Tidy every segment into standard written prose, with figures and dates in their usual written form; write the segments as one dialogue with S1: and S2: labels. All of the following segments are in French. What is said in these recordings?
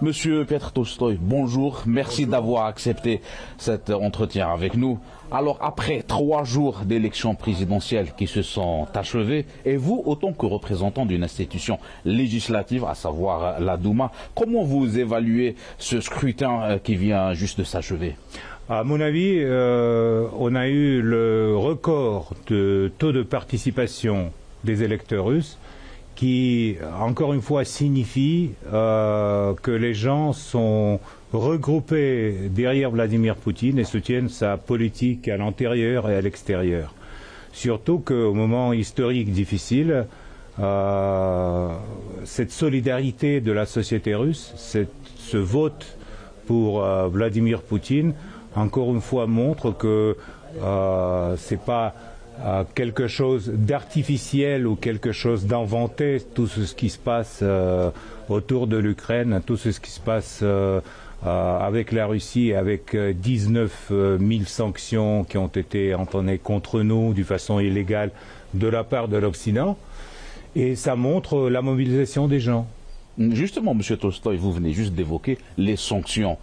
S1: Monsieur Piotr Tolstoï, bonjour. Merci d'avoir accepté cet entretien avec nous. Alors, après 3 jours d'élections présidentielles qui se sont achevées, et vous, autant que représentant d'une institution législative, à savoir la Douma, comment vous évaluez ce scrutin qui vient juste de s'achever?
S2: À mon avis, on a eu le record de taux de participation des électeurs russes qui, encore une fois, signifie que les gens sont regroupés derrière Vladimir Poutine et soutiennent sa politique à l'intérieur et à l'extérieur. Surtout qu'au moment historique difficile, cette solidarité de la société russe, ce vote pour Vladimir Poutine, encore une fois montre que c'est pas quelque chose d'artificiel ou quelque chose d'inventé, tout ce qui se passe autour de l'Ukraine, tout ce qui se passe avec la Russie, avec 19 000 sanctions qui ont été entonnées contre nous d'une façon illégale de la part de l'Occident. Et ça montre la mobilisation des gens.
S1: Justement, M. Tolstoï, vous venez juste d'évoquer les sanctions.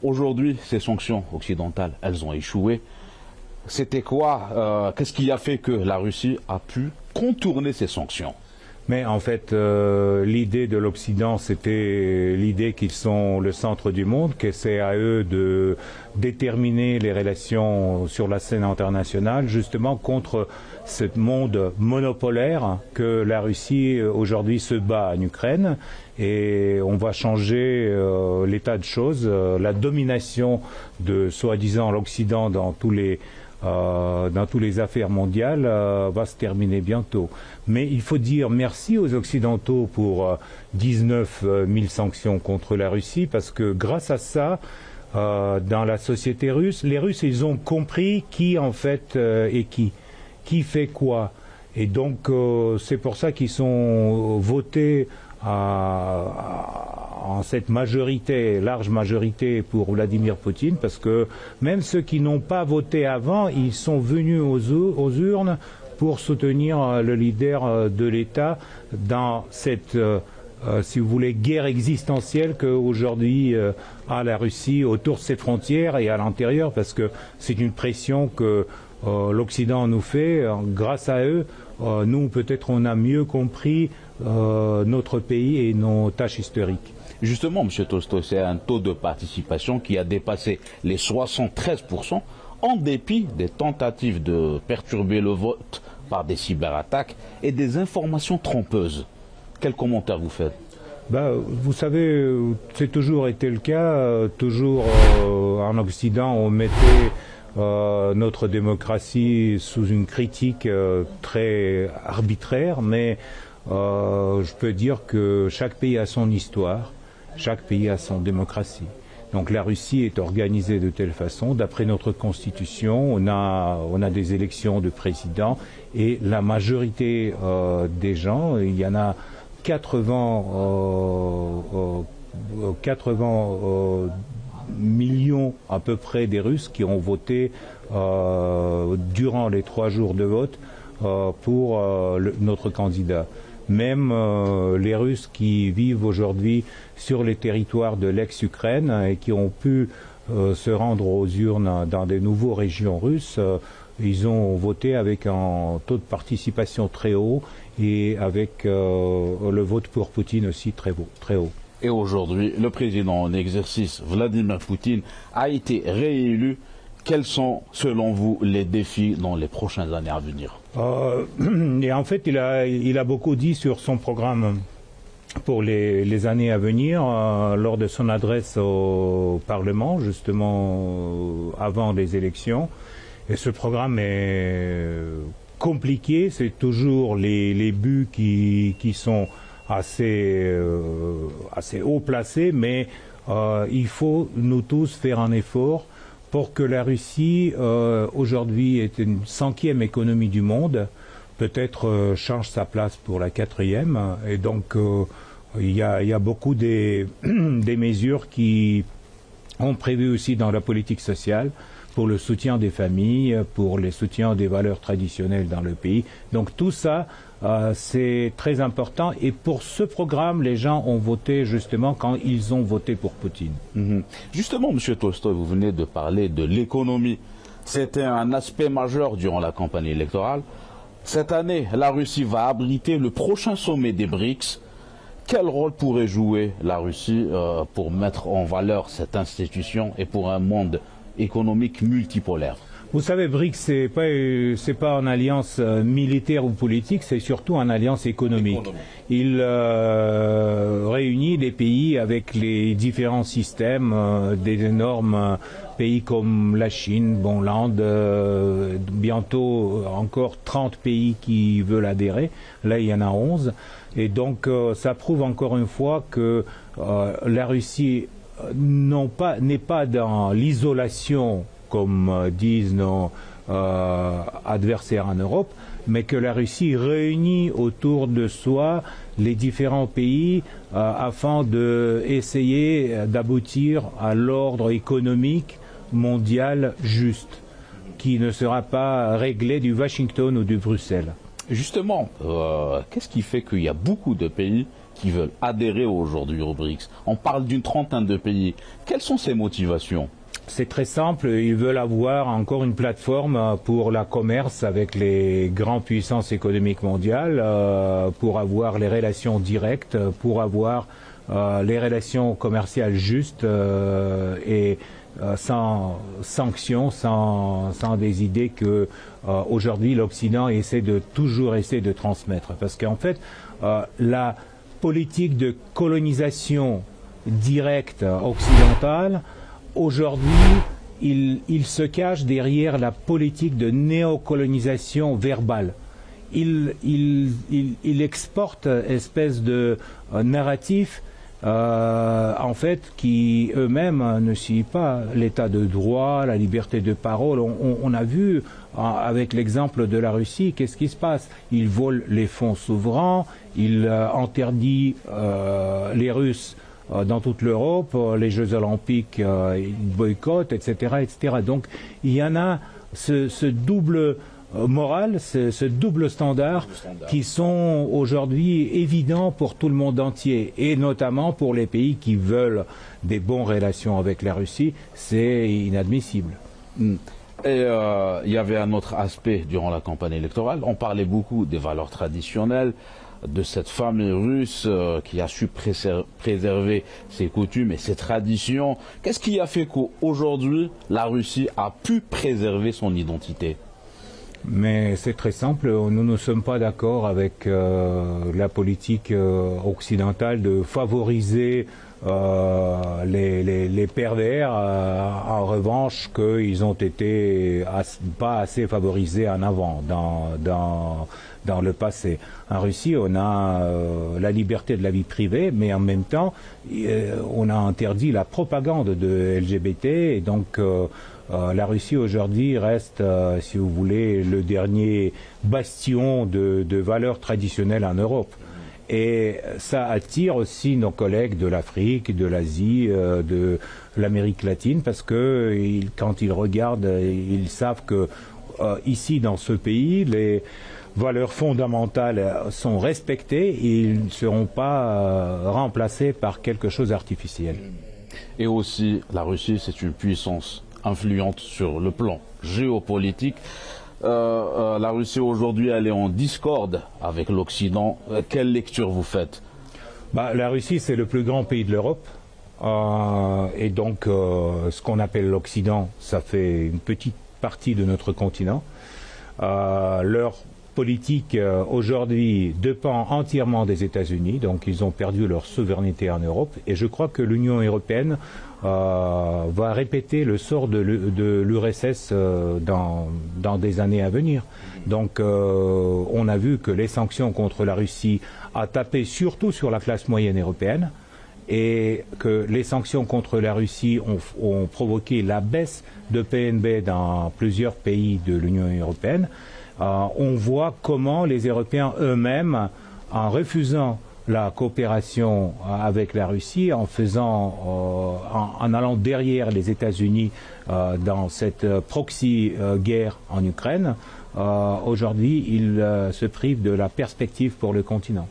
S1: Aujourd'hui, ces sanctions occidentales, elles ont échoué. C'était quoi qu'est-ce qui a fait que la Russie a pu contourner ces sanctions?
S2: Mais en fait, l'idée de l'Occident, c'était l'idée qu'ils sont le centre du monde, que c'est à eux de déterminer les relations sur la scène internationale, justement contre ce monde monopolaire que la Russie aujourd'hui se bat en Ukraine. Et on va changer l'état de choses. La domination de, soi-disant, l'Occident dans tous les affaires mondiales va se terminer bientôt. Mais il faut dire merci aux Occidentaux pour 19 000 sanctions contre la Russie, parce que grâce à ça, dans la société russe, les Russes, ils ont compris qui en fait est qui fait quoi. Et donc c'est pour ça qu'ils sont votés en cette majorité, large majorité pour Vladimir Poutine, parce que même ceux qui n'ont pas voté avant, ils sont venus aux urnes pour soutenir le leader de l'État dans cette, si vous voulez, guerre existentielle qu'aujourd'hui a la Russie autour de ses frontières et à l'intérieur, parce que c'est une pression que l'Occident nous fait. Grâce à eux, nous, peut-être, on a mieux compris notre pays et nos tâches historiques.
S1: Justement, M. Tolstoï, c'est un taux de participation qui a dépassé les 73%, en dépit des tentatives de perturber le vote par des cyberattaques et des informations trompeuses. Quel commentaire vous faites?
S2: Vous savez, c'est toujours été le cas. Toujours en Occident, on mettait notre démocratie sous une critique très arbitraire, mais je peux dire que chaque pays a son histoire, chaque pays a son démocratie. Donc la Russie est organisée de telle façon, d'après notre constitution, on a des élections de président et la majorité des gens, il y en a 80 millions à peu près des Russes qui ont voté durant les 3 jours de vote pour notre candidat. Même les Russes qui vivent aujourd'hui sur les territoires de l'ex-Ukraine et qui ont pu se rendre aux urnes dans des nouvelles régions russes, ils ont voté avec un taux de participation très haut et avec le vote pour Poutine aussi très haut.
S1: Et aujourd'hui, le président en exercice, Vladimir Poutine, a été réélu. Quels sont, selon vous, les défis dans les prochaines années à venir?
S2: Et en fait, il a beaucoup dit sur son programme pour les années à venir, lors de son adresse au Parlement, justement avant les élections. Et ce programme est compliqué, c'est toujours les buts qui sont assez haut placés, mais il faut nous tous faire un effort pour que la Russie, aujourd'hui, est une 5e économie du monde, peut-être change sa place pour la 4e. Et donc, il y a beaucoup des mesures qui ont prévu aussi dans la politique sociale pour le soutien des familles, pour le soutien des valeurs traditionnelles dans le pays. Donc tout ça c'est très important. Et pour ce programme, les gens ont voté justement quand ils ont voté pour Poutine.
S1: Justement, M. Tolstoï, vous venez de parler de l'économie. C'était un aspect majeur durant la campagne électorale. Cette année, la Russie va abriter le prochain sommet des BRICS. Quel rôle pourrait jouer la Russie pour mettre en valeur cette institution et pour un monde économique multipolaire?
S2: Vous savez, BRICS, c'est pas une alliance militaire ou politique, c'est surtout une alliance économique. Il réunit les pays avec les différents systèmes, des énormes pays comme la Chine, bon, l'Inde, bientôt encore 30 pays qui veulent adhérer. Là, il y en a 11. Et donc, ça prouve encore une fois que la Russie n'est pas dans l'isolation comme disent nos adversaires en Europe, mais que la Russie réunit autour de soi les différents pays afin d'essayer d'aboutir à l'ordre économique mondial juste, qui ne sera pas réglé du Washington ou du Bruxelles.
S1: Justement, qu'est-ce qui fait qu'il y a beaucoup de pays qui veulent adhérer aujourd'hui aux BRICS? On parle d'une trentaine de pays. Quelles sont ces motivations?
S2: C'est très simple, ils veulent avoir encore une plateforme pour la commerce avec les grandes puissances économiques mondiales, pour avoir les relations directes, pour avoir les relations commerciales justes et sans sanctions, sans des idées que aujourd'hui l'Occident toujours essaie de transmettre. Parce qu'en fait, la politique de colonisation directe occidentale, aujourd'hui, il se cache derrière la politique de néocolonisation verbale. Il exporte une espèce de narratif en fait, qui eux-mêmes ne suivent pas l'état de droit, la liberté de parole. On a vu, avec l'exemple de la Russie, qu'est-ce qui se passe? Ils volent les fonds souverains, ils interdisent les Russes dans toute l'Europe, les Jeux Olympiques, ils boycottent, etc., etc. Donc, il y en a ce double moral, ce double standard qui sont aujourd'hui évidents pour tout le monde entier et notamment pour les pays qui veulent des bonnes relations avec la Russie. C'est inadmissible.
S1: Et il y avait un autre aspect durant la campagne électorale. On parlait beaucoup des valeurs traditionnelles, de cette famille russe qui a su préserver ses coutumes et ses traditions. Qu'est-ce qui a fait qu'aujourd'hui la Russie a pu préserver son identité?
S2: Mais c'est très simple, nous ne sommes pas d'accord avec la politique occidentale de favoriser les pervers, en revanche qu'ils ont été pas assez favorisés en avant dans le passé. En Russie, on a la liberté de la vie privée, mais en même temps, on a interdit la propagande de LGBT, et donc la Russie aujourd'hui reste, si vous voulez, le dernier bastion de valeurs traditionnelles en Europe. Et ça attire aussi nos collègues de l'Afrique, de l'Asie, de l'Amérique latine, parce que quand ils regardent, ils savent que ici, dans ce pays, les valeurs fondamentales sont respectées et ils ne seront pas remplacés par quelque chose d'artificiel.
S1: Et aussi, la Russie, c'est une puissance influente sur le plan géopolitique. La Russie aujourd'hui, elle est en discorde avec l'Occident. Quelle lecture vous faites?
S2: La Russie, c'est le plus grand pays de l'Europe. Et donc, ce qu'on appelle l'Occident, ça fait une petite partie de notre continent. Leur politique aujourd'hui dépend entièrement des États-Unis, donc ils ont perdu leur souveraineté en Europe. Et je crois que l'Union européenne va répéter le sort de l'URSS dans des années à venir. Donc on a vu que les sanctions contre la Russie a tapé surtout sur la classe moyenne européenne et que les sanctions contre la Russie ont provoqué la baisse de PNB dans plusieurs pays de l'Union européenne. On voit comment les Européens eux-mêmes, en refusant la coopération avec la Russie en en allant derrière les États-Unis dans cette proxy guerre en Ukraine. Aujourd'hui, il se prive de la perspective pour le continent.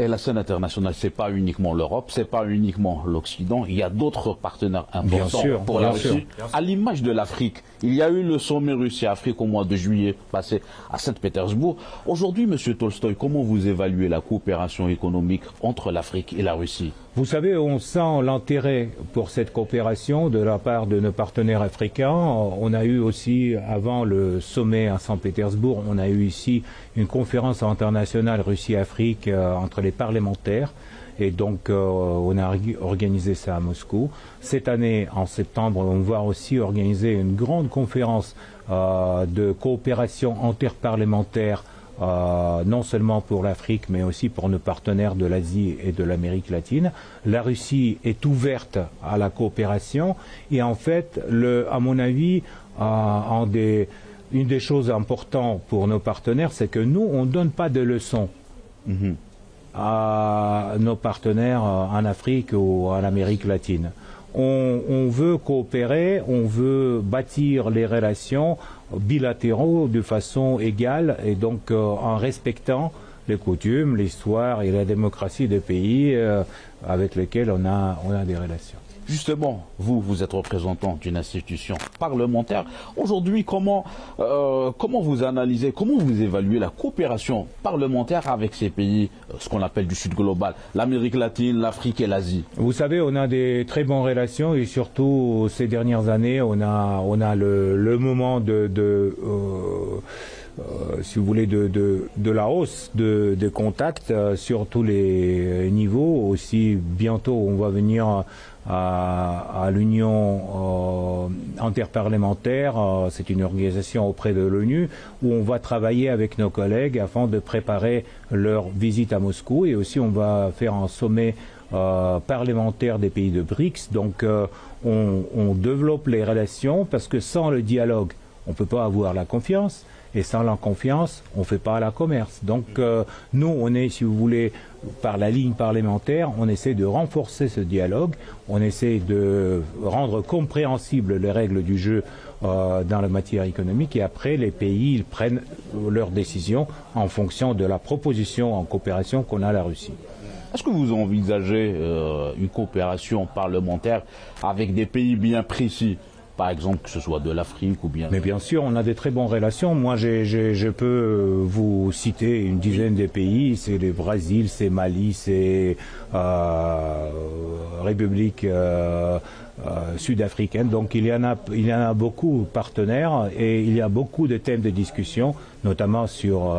S1: Et la scène internationale, c'est pas uniquement l'Europe, c'est pas uniquement l'Occident. Il y a d'autres partenaires importants pour la Russie. À l'image de l'Afrique, il y a eu le sommet Russie-Afrique au mois de juillet passé à Saint-Pétersbourg. Aujourd'hui, Monsieur Tolstoï, comment vous évaluez la coopération économique entre l'Afrique et la Russie?
S2: Vous savez, on sent l'intérêt pour cette coopération de la part de nos partenaires africains. On a eu aussi, avant le sommet à Saint-Pétersbourg, on a eu ici une conférence internationale Russie-Afrique entre les parlementaires. Et donc, on a organisé ça à Moscou. Cette année, en septembre, on va aussi organiser une grande conférence de coopération interparlementaire non seulement pour l'Afrique, mais aussi pour nos partenaires de l'Asie et de l'Amérique latine. La Russie est ouverte à la coopération et en fait, à mon avis, une des choses importantes pour nos partenaires, c'est que nous, on ne donne pas de leçons à nos partenaires en Afrique ou en Amérique latine. On veut coopérer, on veut bâtir les relations bilatéraux de façon égale et donc en respectant les coutumes, l'histoire et la démocratie des pays avec lesquels on a des relations.
S1: Justement, vous êtes représentant d'une institution parlementaire. Aujourd'hui, comment vous analysez, comment vous évaluez la coopération parlementaire avec ces pays, ce qu'on appelle du Sud global, l'Amérique latine, l'Afrique et l'Asie?
S2: Vous savez, on a des très bonnes relations et surtout ces dernières années, on a le moment si vous voulez, de la hausse de contacts sur tous les niveaux. Aussi, bientôt, on va venir à l'Union interparlementaire. C'est une organisation auprès de l'ONU où on va travailler avec nos collègues afin de préparer leur visite à Moscou. Et aussi, on va faire un sommet parlementaire des pays de BRICS. Donc, on développe les relations parce que sans le dialogue, on ne peut pas avoir la confiance. Et sans la confiance, on ne fait pas la commerce. Donc nous, on est, si vous voulez, par la ligne parlementaire, on essaie de renforcer ce dialogue, on essaie de rendre compréhensibles les règles du jeu dans la matière économique et après, les pays, ils prennent leurs décisions en fonction de la proposition en coopération qu'on a à la Russie.
S1: Est-ce que vous envisagez une coopération parlementaire avec des pays bien précis ? Par exemple, que ce soit de l'Afrique ou bien...
S2: Mais bien sûr, on a des très bonnes relations. Moi, je peux vous citer une dizaine de pays. C'est le Brésil, c'est Mali, c'est République sud-africaine. Donc, il y en a beaucoup de partenaires et il y a beaucoup de thèmes de discussion, notamment sur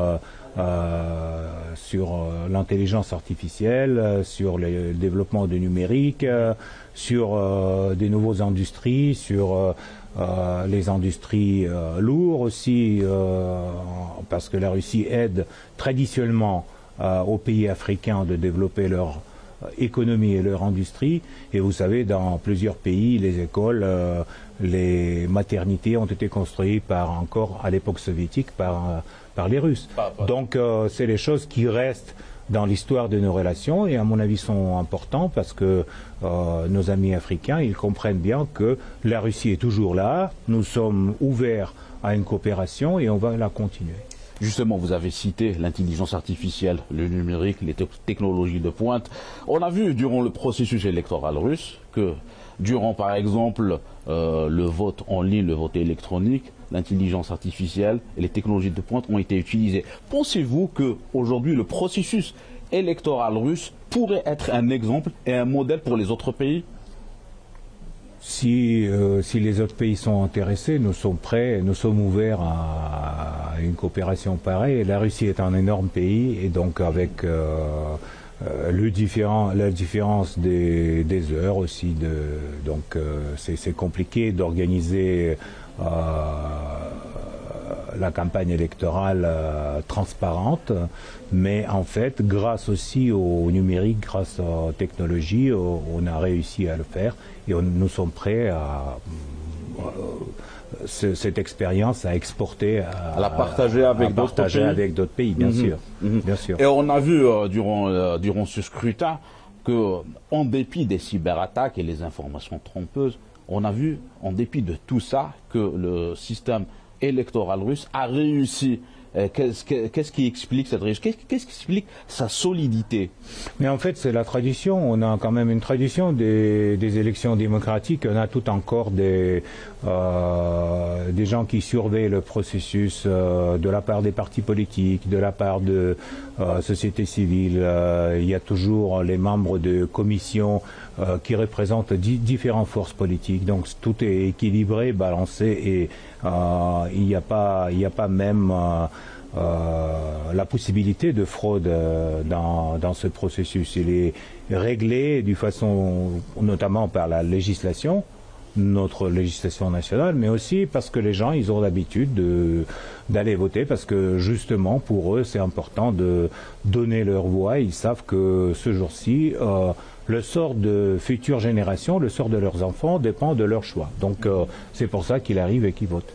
S2: l'intelligence artificielle, sur le développement du numérique, sur des nouvelles industries, sur les industries lourdes aussi, parce que la Russie aide traditionnellement aux pays africains de développer leur économie et leur industrie. Et vous savez, dans plusieurs pays, les écoles, les maternités ont été construites encore à l'époque soviétique par les Russes. Donc c'est les choses qui restent dans l'histoire de nos relations et à mon avis sont importants parce que nos amis africains, ils comprennent bien que la Russie est toujours là, nous sommes ouverts à une coopération et on va la continuer.
S1: Justement, vous avez cité l'intelligence artificielle, le numérique, les technologies de pointe. On a vu durant le processus électoral russe que durant, par exemple, le vote en ligne, le vote électronique, l'intelligence artificielle et les technologies de pointe ont été utilisées. Pensez-vous qu'aujourd'hui, le processus électoral russe pourrait être un exemple et un modèle pour les autres pays ?
S2: Si les autres pays sont intéressés, nous sommes prêts, nous sommes ouverts à une coopération pareille. La Russie est un énorme pays et donc avec la différence des heures aussi, donc c'est compliqué d'organiser la campagne électorale transparente, mais en fait, grâce aussi au numérique, grâce aux technologies, on a réussi à le faire et nous sommes prêts à cette expérience à exporter,
S1: à la partager avec
S2: d'autres pays, bien sûr. Bien sûr.
S1: Et on a vu durant ce scrutin que, en dépit des cyberattaques et les informations trompeuses, on a vu, en dépit de tout ça, que le système électoral russe a réussi. Qu'est-ce qui explique cette réussite? Qu'est-ce qui explique sa solidité?
S2: Mais en fait, c'est la tradition. On a quand même une tradition des élections démocratiques. On a tout encore des gens qui surveillent le processus de la part des partis politiques, de la part de société civile. Il y a toujours les membres de commissions qui représentent différentes forces politiques. Donc tout est équilibré, balancé, et il n'y a pas même la possibilité de fraude dans ce processus. Il est réglé d'une façon, notamment par la législation, notre législation nationale, mais aussi parce que les gens, ils ont l'habitude d'aller voter, parce que justement pour eux c'est important de donner leur voix. Ils savent que ce jour-ci, le sort de futures générations, le sort de leurs enfants dépend de leur choix. Donc c'est pour ça qu'ils arrivent et qu'ils votent.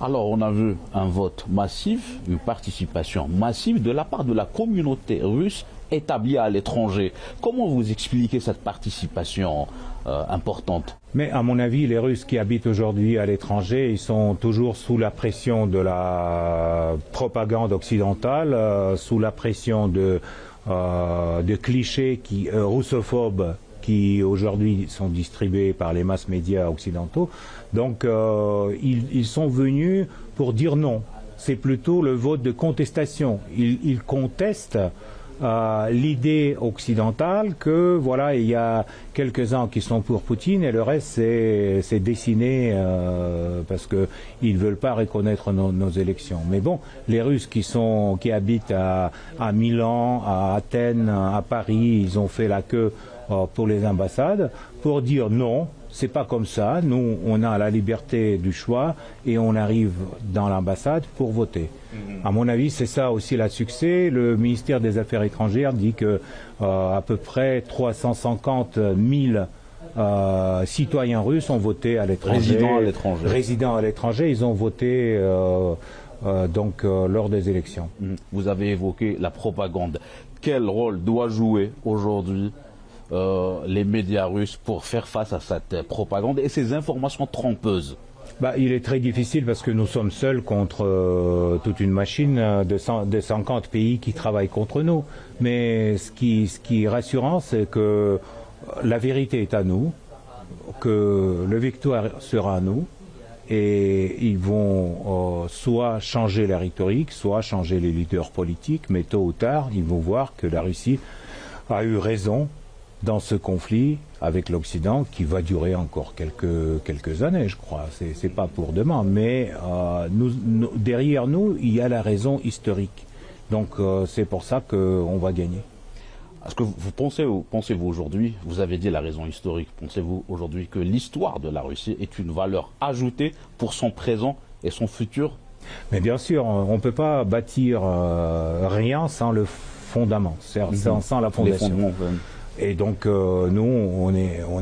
S1: Alors, on a vu un vote massif, une participation massive de la part de la communauté russe établie à l'étranger. Comment vous expliquez cette participation importante?
S2: Mais à mon avis, les Russes qui habitent aujourd'hui à l'étranger, ils sont toujours sous la pression de la propagande occidentale, sous la pression de clichés russophobes qui aujourd'hui sont distribués par les masses médias occidentaux. Donc ils sont venus pour dire non. C'est plutôt le vote de contestation. Ils contestent l'idée occidentale que voilà, il y a quelques-uns qui sont pour Poutine et le reste c'est dessiné parce que ils veulent pas reconnaître nos élections. Mais bon, les Russes qui habitent à Milan, à Athènes, à Paris, ils ont fait la queue pour les ambassades pour dire non. C'est pas comme ça. Nous, on a la liberté du choix et on arrive dans l'ambassade pour voter. À mon avis, c'est ça aussi le succès. Le ministère des Affaires étrangères dit que à peu près 350 000 citoyens russes ont voté à l'étranger. Résidents à l'étranger, ils ont voté lors des élections.
S1: Vous avez évoqué la propagande. Quel rôle doit jouer aujourd'hui les médias russes pour faire face à cette propagande et ces informations trompeuses?
S2: Il est très difficile parce que nous sommes seuls contre toute une machine de 50 pays qui travaillent contre nous. Mais ce qui est rassurant, c'est que la vérité est à nous, que la victoire sera à nous, et ils vont soit changer la rhétorique, soit changer les leaders politiques, mais tôt ou tard, ils vont voir que la Russie a eu raison dans ce conflit avec l'Occident qui va durer encore quelques années, je crois. C'est pas pour demain, mais derrière nous, il y a la raison historique. Donc c'est pour ça qu'on va gagner.
S1: Est-ce que pensez-vous aujourd'hui, vous avez dit la raison historique, pensez-vous aujourd'hui que l'histoire de la Russie est une valeur ajoutée pour son présent et son futur?
S2: Mais bien sûr, on ne peut pas bâtir rien sans le fondament, sans la fondation. Et donc nous, on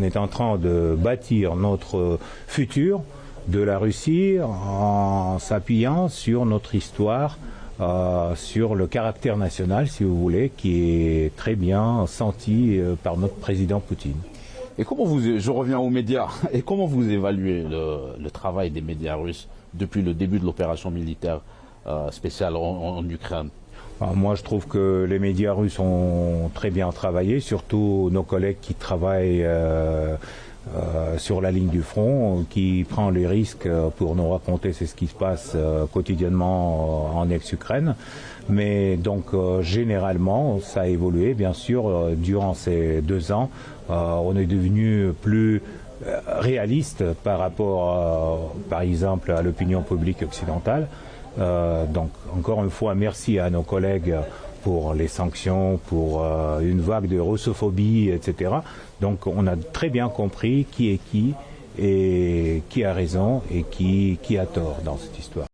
S2: est en train de bâtir notre futur de la Russie en s'appuyant sur notre histoire, sur le caractère national, si vous voulez, qui est très bien senti par notre président Poutine.
S1: Et je reviens aux médias, et comment vous évaluez le travail des médias russes depuis le début de l'opération militaire spéciale en Ukraine?
S2: Moi, je trouve que les médias russes ont très bien travaillé, surtout nos collègues qui travaillent sur la ligne du front, qui prend les risques pour nous raconter ce qui se passe quotidiennement en ex-Ukraine. Mais donc, généralement, ça a évolué, bien sûr, durant ces 2 ans. On est devenu plus réaliste par rapport, par exemple, à l'opinion publique occidentale. Donc, encore une fois, merci à nos collègues pour les sanctions, pour une vague de russophobie, etc. Donc, on a très bien compris qui est qui et qui a raison et qui a tort dans cette histoire.